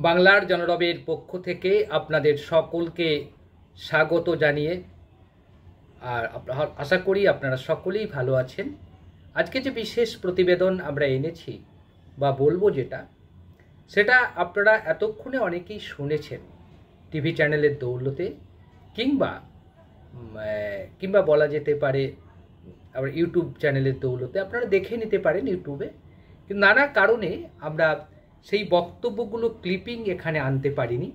বাংলার জনরবের পক্ষ থেকে আপনাদের সকলকে স্বাগত জানিয়ে আর আশা করি আপনারা সকলেই ভালো আছেন। আজকে যে বিশেষ প্রতিবেদন আমরা এনেছি বা বলবো সেটা আপনারা এতক্ষণে অনেকেই শুনেছেন টিভি চ্যানেলের দৌলতে কিংবা বলা যেতে পারে আবার ইউটিউব চ্যানেলের দৌলতে আপনারা দেখে নিতে পারেন ইউটিউবে। কিন্তু নানা কারণে আমরা সেই বক্তব্যগুলো ক্লিপিং এখানে আনতে পারিনি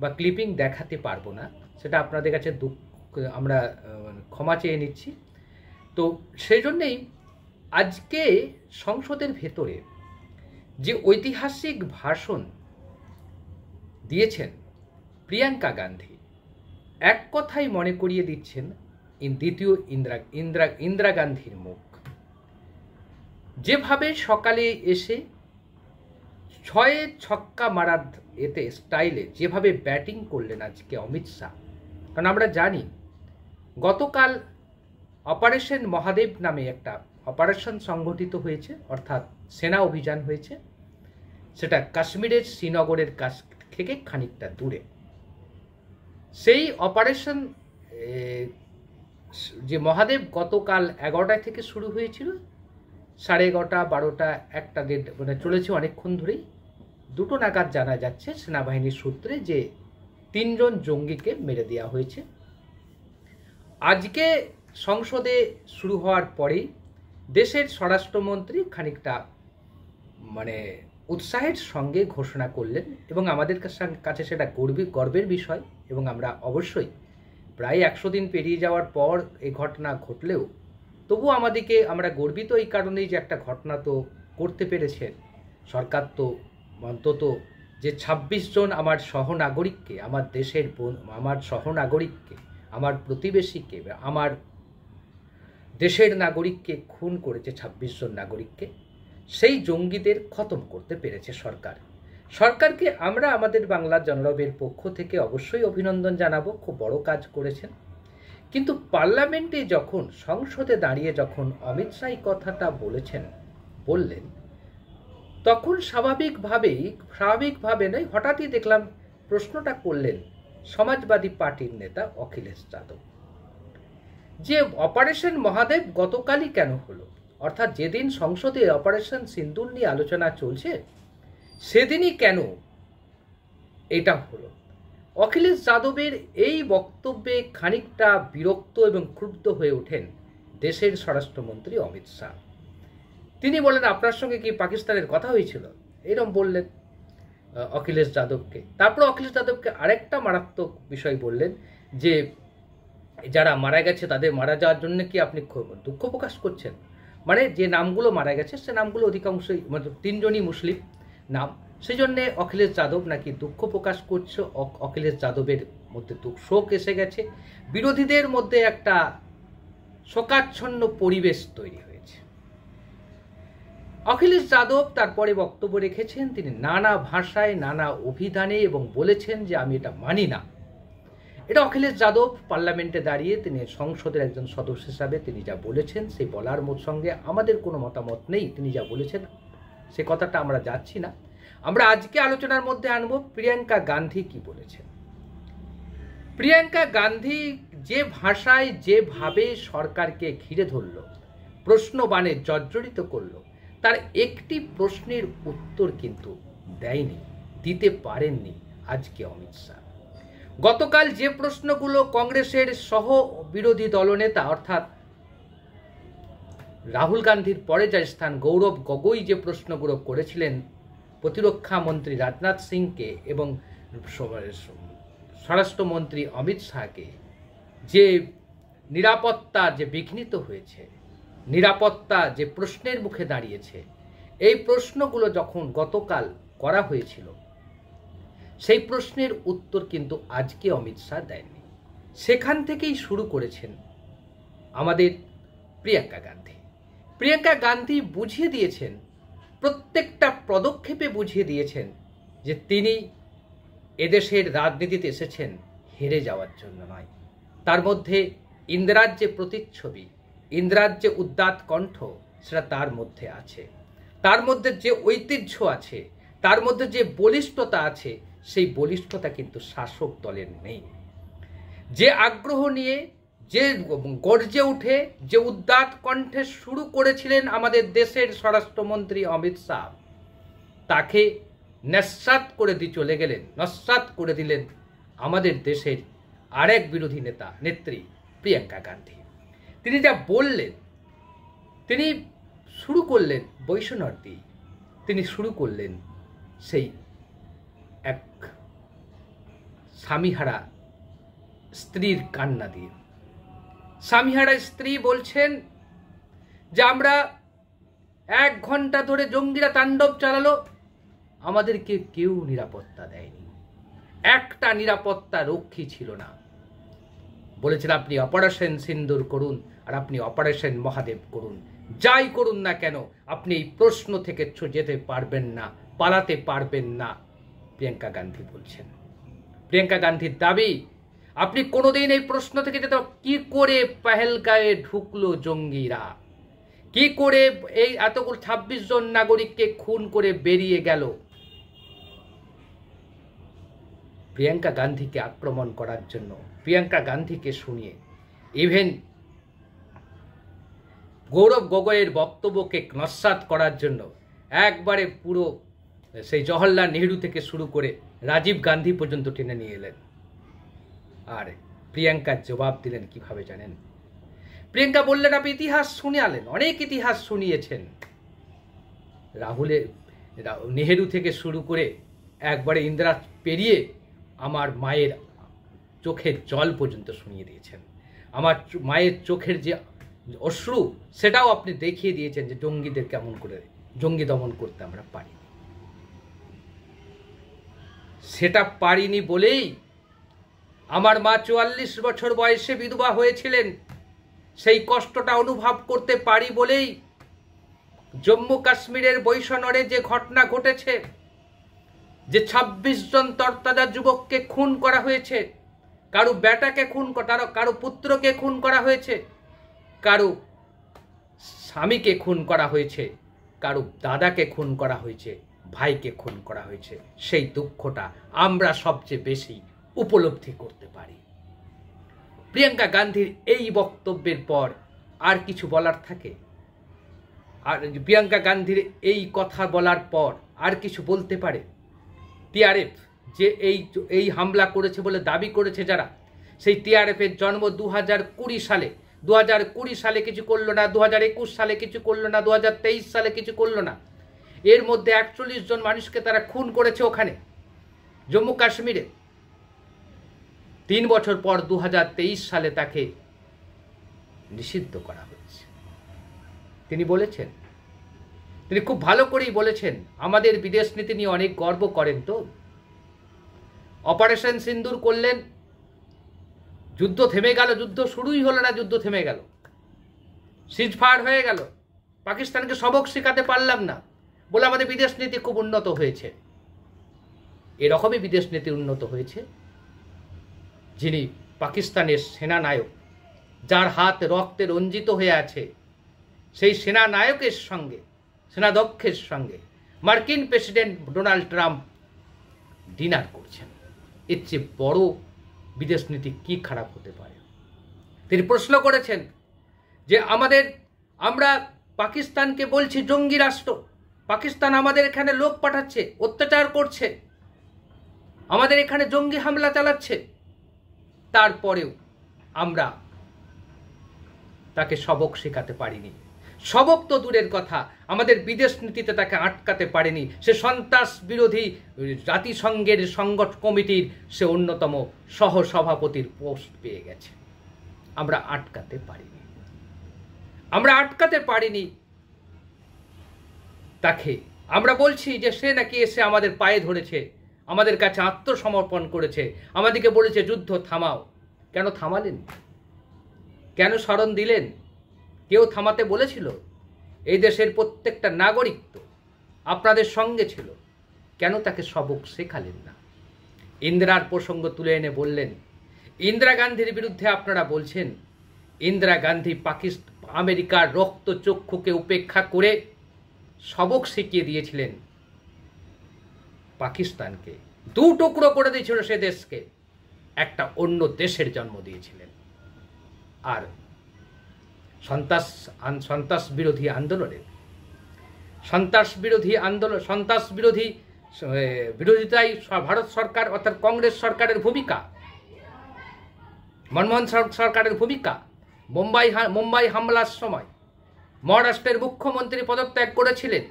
বা ক্লিপিং দেখাতে পারবো না, সেটা আপনাদের কাছে আমরা ক্ষমা চেয়ে নিচ্ছি। তো সেই জন্যেই আজকে সংসদের ভেতরে যে ঐতিহাসিক ভাষণ দিয়েছেন প্রিয়াঙ্কা গান্ধী, এক কথাই মনে করিয়ে দিচ্ছেন দ্বিতীয় ইন্দিরা গান্ধীর মুখ। যেভাবে সকালে এসে 6 ছক্কা মারার স্টাইলে যেভাবে ব্যাটিং করলেন আজকে অমিত শাহ, কারণ আমরা জানি গতকাল অপারেশন মহাদেব নামে একটা অপারেশন সংগঠিত হয়েছে, অর্থাৎ সেনা অভিযান হয়েছে, সেটা কাশ্মীরের শ্রীনগরের কাছ থেকে খানিকটা দূরে। সেই অপারেশন যে মহাদেব গতকাল 11টায় থেকে শুরু হয়েছিল, 11:30, 12টা, 1টা, 1:30 মানে চলেছে অনেকক্ষণ ধরেই। 2টো নাগাদ জানা যাচ্ছে সেনাবাহিনীর সূত্রে যে 3 জন জঙ্গিকে মেরে দেওয়া হয়েছে। আজকে সংসদে শুরু হওয়ার পরেই দেশের স্বরাষ্ট্রমন্ত্রী খানিকটা উৎসাহের সঙ্গে ঘোষণা করলেন এবং আমাদের কাছে সেটা গর্বের বিষয়। এবং আমরা অবশ্যই প্রায় 100 দিন পেরিয়ে যাওয়ার পর এই ঘটনা ঘটলেও তবু আমরা গর্বিত এই কারণেই যে একটা ঘটনা তো করতে পেরেছেন সরকার। তো অন্তত যে 26 জন আমার সহনাগরিককে, আমার দেশের আমার সহনাগরিককে, আমার প্রতিবেশীকে, আমার দেশের নাগরিককে খুন করেছে, 26 জন নাগরিককে, সেই জঙ্গিদের খতম করতে পেরেছে সরকার। সরকারকে আমরা আমাদের বাংলার জনরবের পক্ষ থেকে অবশ্যই অভিনন্দন জানাবো, খুব বড় কাজ করেছেন। কিন্তু পার্লামেন্টে যখন সংসদে দাঁড়িয়ে যখন অমিত শাহ কথাটা বললেন, তখন স্বাভাবিকভাবে নয়, হঠাৎই দেখলাম প্রশ্নটা করলেন সমাজবাদী পার্টির নেতা অখিলেশ যাদব, যে অপারেশন মহাদেব গতকালই কেন হলো, অর্থাৎ যেদিন সংসদে অপারেশন সিন্দুর নিয়ে আলোচনা চলছে সেদিনই কেন এটা হলো। অখিলেশ যাদবের এই বক্তব্যে খানিকটা বিরক্ত এবং ক্রুদ্ধ হয়ে ওঠেন দেশের স্বরাষ্ট্রমন্ত্রী অমিত শাহ। তিনি বলেন, আপনার সঙ্গে কি পাকিস্তানের কথা হয়েছিল, এরকম বললেন অখিলেশ যাদবকে। তারপর অখিলেশ যাদবকে আরেকটা মারাত্মক বিষয় বললেন যে যারা মারা গেছে তাদের মারা যাওয়ার জন্য কি আপনি দুঃখ প্রকাশ করছেন? মানে যে নামগুলো মারা গেছে সে নামগুলো অধিকাংশই 3 জনই মুসলিম নাম, সেই জন্যে অখিলেশ যাদব নাকি দুঃখ প্রকাশ করছে। অখিলেশ যাদবের মধ্যে শোক এসে গেছে, বিরোধীদের মধ্যে একটা শোকাচ্ছন্ন পরিবেশ তৈরি হয়েছে। অখিলেশ যাদব তারপরে বক্তব্য রেখেছেন, তিনি নানা ভাষায় নানা অভিধানে এবং বলেছেন যে আমি এটা মানি না। এটা অখিলেশ যাদব পার্লামেন্টে দাঁড়িয়ে তিনি সংসদের একজন সদস্য হিসাবে তিনি যা বলেছেন সেই বলার সঙ্গে আমাদের কোনো মতামত নেই। তিনি যা বলেছেন সে কথাটা আমরা যাচ্ছি না। আমরা আজকে আলোচনার মধ্যে আনব প্রিয়াঙ্কা গান্ধী কি বলেছেন। প্রিয়াঙ্কা গান্ধী যে ভাষায় যেভাবে সরকারকে ঘিরে ধরল, প্রশ্নবাণে জর্জরিত করল, তার একটি প্রশ্নের উত্তর কিন্তু দিতে পারেননি আজকে অমিত শাহ। গতকাল যে প্রশ্নগুলো কংগ্রেসের সহ বিরোধী দলনেতা অর্থাৎ রাহুল গান্ধীর পরে যার স্থান গৌরব গগৈ যে প্রশ্নগুলো করেছিলেন প্রতিরক্ষা মন্ত্রী রাজনাথ সিংকে এবং স্বরাষ্ট্রমন্ত্রী অমিত শাহকে, যে নিরাপত্তা যে বিঘ্নিত হয়েছে, নিরাপত্তা যে প্রশ্নের মুখে দাঁড়িয়েছে, এই প্রশ্নগুলো যখন গতকাল করা হয়েছিল সেই প্রশ্নের উত্তর কিন্তু আজকে অমিত শাহ দেননি। সেখান থেকেই শুরু করেছেন আমাদের প্রিয়াঙ্কা গান্ধী। প্রিয়াঙ্কা গান্ধী বুঝিয়ে দিয়েছেন, প্রত্যেকটা পদক্ষেপে বুঝিয়ে দিয়েছেন যে তিনি এদেশের রাজনীতিতে এসেছেন হেরে যাওয়ার জন্য নয়। তার মধ্যে ইন্দিরার যে প্রতিচ্ছবি, ইন্দিরার যে উদ্দাত কণ্ঠ, সেটা তার মধ্যে আছে। তার মধ্যে যে ঐতিহ্য আছে, তার মধ্যে যে বলিষ্ঠতা আছে সেই বলিষ্ঠতা কিন্তু শাসক দলের নেই। যে আগ্রহ নিয়ে, যে গর্জে উঠে, যে উদ্দাত কণ্ঠে শুরু করেছিলেন আমাদের দেশের স্বরাষ্ট্রমন্ত্রী অমিত শাহ, তাকে নস্যাৎ করে দিয়ে চলে গেলেন, নস্যাৎ করে দিলেন আমাদের দেশের আরেক বিরোধী নেত্রী প্রিয়াঙ্কা গান্ধী। তিনি যা বললেন, তিনি শুরু করলেন বৈষ্ণব দিয়ে, তিনি শুরু করলেন সেই এক স্বামীহারা স্ত্রীর কান্না দিয়ে। স্বামীহারা স্ত্রী বলছেন যে আমরা 1 ঘন্টা ধরে জঙ্গিরা তাণ্ডব চালালো, আমাদেরকে কেউ নিরাপত্তা দেয়নি, একটা নিরাপত্তা রক্ষী ছিল না। বলেছেন আপনি অপারেশন সিন্দুর করুন আর আপনি অপারেশন মহাদেব করুন, যাই করুন না কেন আপনি এই প্রশ্ন থেকে যেতে পারবেন না, পালাতে পারবেন না, প্রিয়াঙ্কা গান্ধী বলছেন। প্রিয়াঙ্কা গান্ধীর দাবি, আপনি কোনোদিন এই প্রশ্ন থেকে যেতে, কি করে পেহেলগাঁয়ে ঢুকলো জঙ্গিরা, কি করে এই এতগুলো 26 জন নাগরিককে খুন করে বেরিয়ে গেল। প্রিয়াঙ্কা গান্ধীকে আক্রমণ করার জন্য, প্রিয়াঙ্কা গান্ধীকে শুনিয়ে, ইভেন গৌরব গগৈয়ের বক্তব্যকে নস্যাৎ করার জন্য একবারে পুরো সেই জওহরলাল নেহরু থেকে শুরু করে রাজীব গান্ধী পর্যন্ত টেনে নিয়ে এলেন। আর প্রিয়াঙ্কার জবাব দিলেন কিভাবে জানেন? প্রিয়াঙ্কা বললেন আপনি ইতিহাস শুনিয়ালেন, অনেক ইতিহাস শুনিয়েছেন, নেহেরু থেকে শুরু করে একবারে ইন্দিরা পেরিয়ে আমার মায়ের চোখের জল পর্যন্ত শুনিয়ে দিয়েছেন। আমার মায়ের চোখের যে অশ্রু সেটাও আপনি দেখিয়ে দিয়েছেন যে জঙ্গিদের কেমন করে জঙ্গি দমন করতে আমরা পারি। সেটা পারিনি বলেই আমার মা 44 বছর বয়সে বিধবা হয়েছিলেন, সেই কষ্টটা অনুভব করতে পারি বলেই জম্মু কাশ্মীরের বৈষ্ণরে যে ঘটনা ঘটেছে, যে 26 জন তরতাজা যুবককে খুন করা হয়েছে, কারো বেটাকে খুন, কারো পুত্রকে খুন করা হয়েছে, কারো স্বামীকে খুন করা হয়েছে, কারো দাদাকে খুন করা হয়েছে, ভাইকে খুন করা হয়েছে, সেই দুঃখটা আমরা সবচেয়ে বেশি উপলব্ধি করতে পারি। প্রিয়াঙ্কা গান্ধীর এই বক্তব্যের পর আর কিছু বলার থাকে? আর প্রিয়াঙ্কা গান্ধীর এই কথা বলার পর আর কিছু বলতে পারে? টিআরএফ যে এই হামলা করেছে বলে দাবি করেছে যারা, সেই টিআরএফের জন্ম 2020 সালে, 2020 সালে কিছু করলো না, 2021 সালে কিছু করলো না, 2023 সালে কিছু করলো না। এর মধ্যে 41 জন মানুষকে তারা খুন করেছে ওখানে জম্মু কাশ্মীরে। 3 বছর পর 2023 সালে তাকে নিষিদ্ধ করা হয়েছে। তিনি বলেছেন, তিনি খুব ভালো করেই বলেছেন, আমাদের বিদেশ নীতি নিয়ে অনেক গর্ব করেন তো। অপারেশন সিন্দুর করলেন, যুদ্ধ থেমে গেল, যুদ্ধ শুরুই হলো না, যুদ্ধ থেমে গেল, সিজফায়ার হয়ে গেল, পাকিস্তানকে সবক শেখাতে পারলাম না বলে আমাদের বিদেশ নীতি খুব উন্নত হয়েছে। এরকমই বিদেশ নীতি উন্নত হয়েছে যিনি পাকিস্তানের সেনানায়ক, যার হাত রক্তে রঞ্জিত হয়ে আছে, সেই সেনানায়কের সঙ্গে, সেনাধ্যক্ষের সঙ্গে মার্কিন প্রেসিডেন্ট ডোনাল্ড ট্রাম্প ডিনার করছেন। এর চেয়ে বড় বিদেশ নীতি কি খারাপ হতে পারে? তিনি প্রশ্ন করেছেন যে আমরা পাকিস্তানকে বলছি জঙ্গি রাষ্ট্র, পাকিস্তান আমাদের এখানে লোক পাঠাচ্ছে, অত্যাচার করছে, আমাদের এখানে জঙ্গি হামলা চালাচ্ছে, তারপরেও আমরা তাকে সবক শেখাতে পারিনি। সবক তো দূরের কথা, আমাদের বিদেশ নীতিতে তাকে আটকাতে পারেনি। সে সন্ত্রাস বিরোধী জাতিসংঘের সংগঠন কমিটির সে অন্যতম সহসভাপতির পোস্ট পেয়ে গেছে। আমরা আটকাতে পারিনি, আমরা আটকাতে পারিনি তাকে। আমরা বলছি যে সে নাকি এসে আমাদের পায়ে ধরেছে, আমাদের কাছে আত্মসমর্পণ করেছে, আমাদেরকে বলেছে যুদ্ধ থামাও। কেন থামালেন? কেন স্মরণ দিলেন? কেউ থামাতে বলেছিল? এই দেশের প্রত্যেকটা নাগরিক তো আপনাদের সঙ্গে ছিল, কেন তাকে সবক শেখালেন না? ইন্দিরার প্রসঙ্গ তুলে এনে বললেন, ইন্দিরা গান্ধীর বিরুদ্ধে আপনারা বলছেন, ইন্দিরা গান্ধী আমেরিকার রক্তচক্ষুকে উপেক্ষা করে সবক শিখিয়ে দিয়েছিলেন পাকিস্তানকে দু টুকরো করে দিয়েছিল, সে দেশকে একটা অন্য দেশের জন্ম দিয়েছিলেন। আর সন্ত্রাস বিরোধী বিরোধিতায় ভারত সরকার অর্থাৎ কংগ্রেস সরকারের ভূমিকা, মনমোহন সরকারের ভূমিকা। মুম্বাই হামলার সময় মহারাষ্ট্রের মুখ্যমন্ত্রী পদত্যাগ করেছিলেন।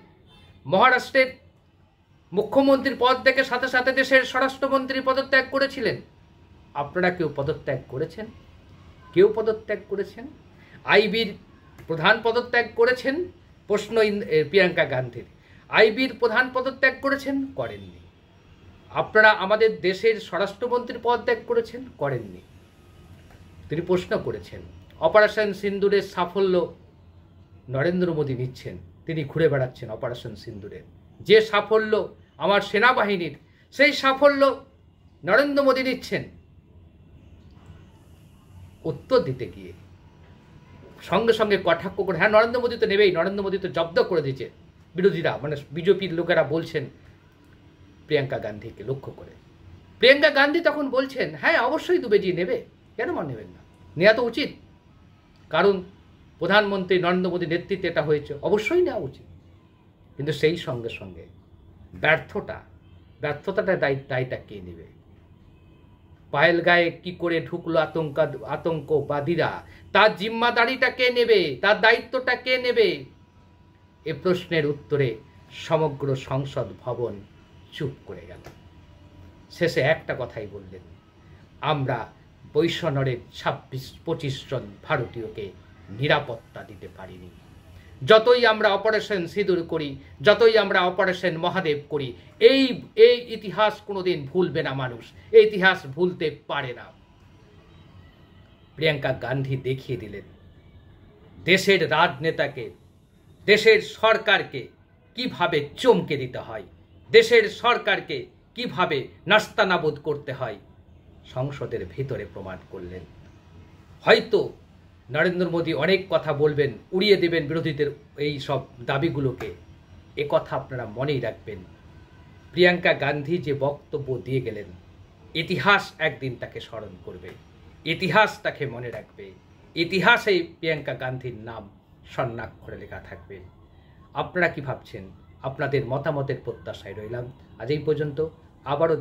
মহারাষ্ট্রের মুখ্যমন্ত্রীর পদ থেকে সাথে সাথে দেশের স্বরাষ্ট্রমন্ত্রী পদত্যাগ করেছিলেন। আপনারা কেউ পদত্যাগ করেছেন? কেউ পদত্যাগ করেছেন? আইবির প্রধান পদত্যাগ করেছেন? প্রশ্ন প্রিয়াঙ্কা গান্ধীর। আইবির প্রধান পদত্যাগ করেছেন? করেননি। আপনারা আমাদের দেশের স্বরাষ্ট্রমন্ত্রীর পদত্যাগ করেছেন? করেননি। তিনি প্রশ্ন করেছেন, অপারেশন সিন্দুরের সাফল্য নরেন্দ্র মোদী নিচ্ছেন, তিনি ঘুরে বেড়াচ্ছেন অপারেশন সিন্দুরের। যে সাফল্য আমার সেনাবাহিনীর, সেই সাফল্য নরেন্দ্র মোদী নিচ্ছেন। উত্তর দিতে গিয়ে সঙ্গে সঙ্গে কটাক্ষ করে, হ্যাঁ নরেন্দ্র মোদী তো নেবেই, নরেন্দ্র মোদী তো জব্দ করে দিয়েছে, বিরোধীরা মানে বিজেপির লোকেরা বলছেন প্রিয়াঙ্কা গান্ধীকে লক্ষ্য করে। প্রিয়াঙ্কা গান্ধী তখন বলছেন, হ্যাঁ অবশ্যই দুবেজি নেবে, কেন নেবেন না, নেওয়া তো উচিত, কারণ প্রধানমন্ত্রী নরেন্দ্র মোদীর নেতৃত্বে এটা হয়েছে, অবশ্যই নেওয়া উচিত। কিন্তু সেই সঙ্গে সঙ্গে ব্যর্থতাটা দায়টা কে নেবে? পাহেলগাঁয়ে কি করে ঢুকলো আতঙ্কবাদীরা, তার জিম্মাদারিটা কে নেবে, তার দায়িত্বটা কে নেবে? এ প্রশ্নের উত্তরে সমগ্র সংসদ ভবন চুপ করে গেল। শেষে একটা কথাই বললেন, আমরা বৈষ্ণরের 26-25 জন ভারতীয়কে নিরাপত্তা দিতে পারিনি। যতই আমরা অপারেশন সিঁদুর করি, যতই আমরা অপারেশন মহাদেব করি, এই ইতিহাস কোনোদিন ভুলবে না মানুষ, এই ইতিহাস ভুলতে পারে না। প্রিয়াঙ্কা গান্ধী দেখিয়ে দিলেন দেশের রাজনেতাকে, দেশের সরকারকে কিভাবে চমকে দিতে হয়, দেশের সরকারকে কিভাবে নাস্তানাবুদ করতে হয়, সংসদের ভিতরে প্রমাণ করলেন। হয়তো নরেন্দ্র মোদী অনেক কথা বলবেন, উড়িয়ে দেবেন বিরোধীদের এই সব দাবিগুলোকে, এ কথা আপনারা মনেই রাখবেন। প্রিয়াঙ্কা গান্ধী যে বক্তব্য দিয়ে গেলেন, ইতিহাস একদিন তাকে স্মরণ করবে, ইতিহাস তাকে মনে রাখবে, ইতিহাসে প্রিয়াঙ্কা গান্ধীর নাম স্বর্ণাক্ষরে লেখা থাকবে। আপনারা কি ভাবছেন? আপনাদের মতামতের প্রত্যাশায় রইলাম। আজ এই পর্যন্ত, আবারও